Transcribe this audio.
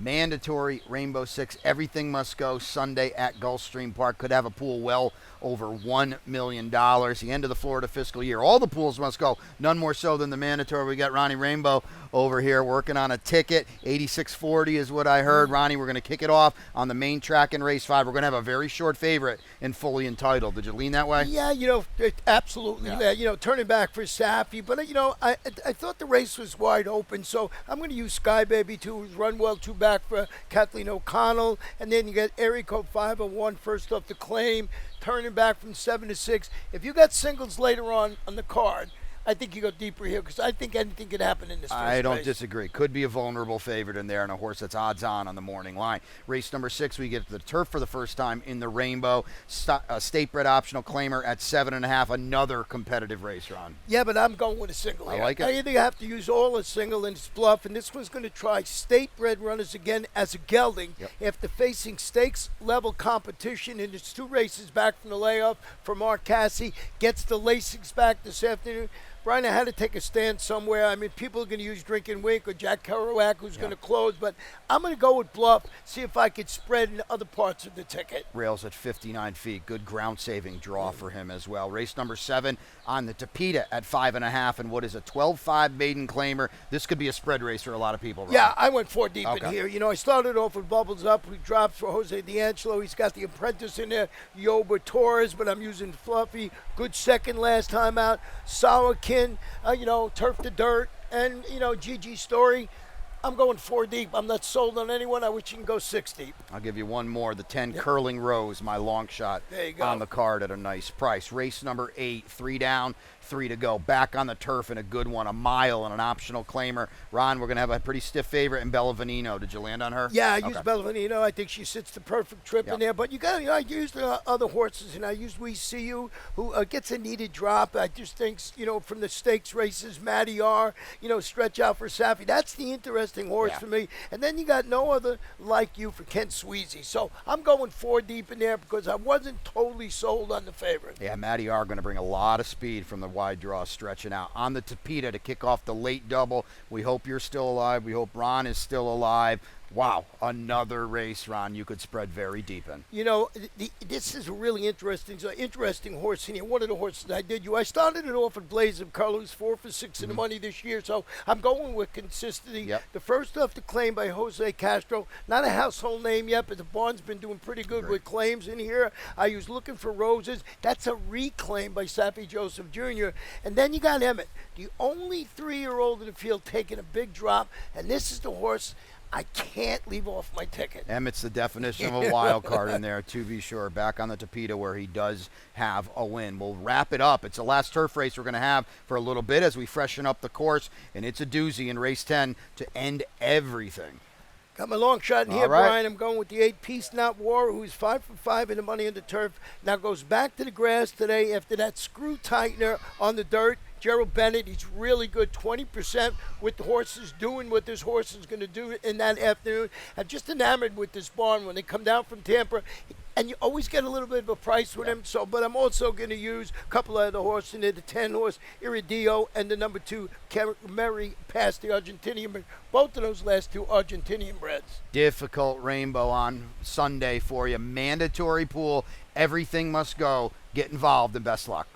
Mandatory Rainbow Six. Everything must go Sunday at Gulfstream Park. Could have a pool well over $1 million. The end of the Florida fiscal year. All the pools must go. None more so than the mandatory. We got Ronnie Rainbow over here working on a ticket. 8640 is what I heard. Ronnie, we're going to kick it off on the main track in race 5. We're going to have a very short favorite in Fully Entitled. Did you lean that way? Yeah, absolutely. Yeah. Turning back for Safi. But, I thought the race was wide open. So I'm going to use Sky Baby 2, who's run well, 2 back for Kathleen O'Connell. And then you get area code 501 first off the claim, turning back from 7 to 6. If you got singles later on the card, I think you go deeper here because I think anything could happen in this first I don't race. disagree. Could be a vulnerable favorite in there and a horse that's odds on the morning line. Race number 6, we get the turf for the first time in the Rainbow. State bred optional claimer at 7.5. Another competitive race, Ron. Yeah, but I'm going with a single here. I like it. I either have to use all a single and it's bluff, and this one's going to try state bred runners again as a gelding after facing stakes level competition in its 2 races back from the layoff for Mark Cassie. Gets the Lasix back this afternoon. Brian, I had to take a stand somewhere. I mean, people are going to use Drink and Wink or Jack Kerouac, who's going to close, but I'm going to go with bluff, see if I could spread in other parts of the ticket. Rails at 59 feet. Good ground-saving draw for him as well. Race number 7 on the Tapeta at 5.5, and what is a 12-5 maiden claimer. This could be a spread race for a lot of people, Ron. Yeah, I went 4 deep in here. I started off with Bubbles Up, who drops for Jose D'Angelo. He's got the apprentice in there, Yoba Torres, but I'm using Fluffy. Good second last time out. Sourkin, Turf to Dirt, and, Gigi Story. I'm going 4 deep. I'm not sold on anyone. I wish you can go 6 deep. I'll give you one more. The 10 Curling Rose, my long shot on the card at a nice price. Race number 8, 3 down, 3 to go. Back on the turf in a good one, a mile and an optional claimer. Ron, we're going to have a pretty stiff favorite in Bella Veneno. Did you land on her? Yeah, I used Bella Veneno. I think she sits the perfect trip in there. But I used other horses, and I used We See You, who gets a needed drop. I just think, from the stakes races, Matty R, stretch out for Safi. That's the interesting horse for me. And then you got No Other Like You for Kent Sweezy. So I'm going 4 deep in there because I wasn't totally sold on the favorite. Yeah, Matty R going to bring a lot of speed from the wide draw stretching out. On the Tapeta to kick off the late double. We hope you're still alive. We hope Ron is still alive. Wow, another race, Ron, you could spread very deep in. This is a really interesting horse in here. One of the horses I did I started it off at Blaze of Colors, 4 for 6 in the money this year, so I'm going with consistency. The first off the claim by Jose Castro, not a household name yet, but the barn's been doing pretty good with claims in here. I was looking for Roses. That's a reclaim by Safi Joseph Jr. And then you got Emmett, the only 3-year-old in the field taking a big drop, and this is the horse I can't leave off my ticket. Emmett's the definition of a wild card in there, to be sure. Back on the Tapeta where he does have a win. We'll wrap it up. It's the last turf race we're going to have for a little bit as we freshen up the course, and it's a doozy in race 10 to end everything. Got my long shot in here, Brian. I'm going with the 8 Peace Not War, who's 5 for 5 in the money on the turf. Now goes back to the grass today after that screw tightener on the dirt. Gerald Bennett, he's really good, 20% with the horses, doing what this horse is going to do in that afternoon. I'm just enamored with this barn when they come down from Tampa. And you always get a little bit of a price with him. But I'm also going to use a couple of other horses in there, the 10 horse Iridio and the number 2 Mary past the Argentinian. Both of those last 2 Argentinian breds. Difficult Rainbow on Sunday for you. Mandatory pool. Everything must go. Get involved and best luck.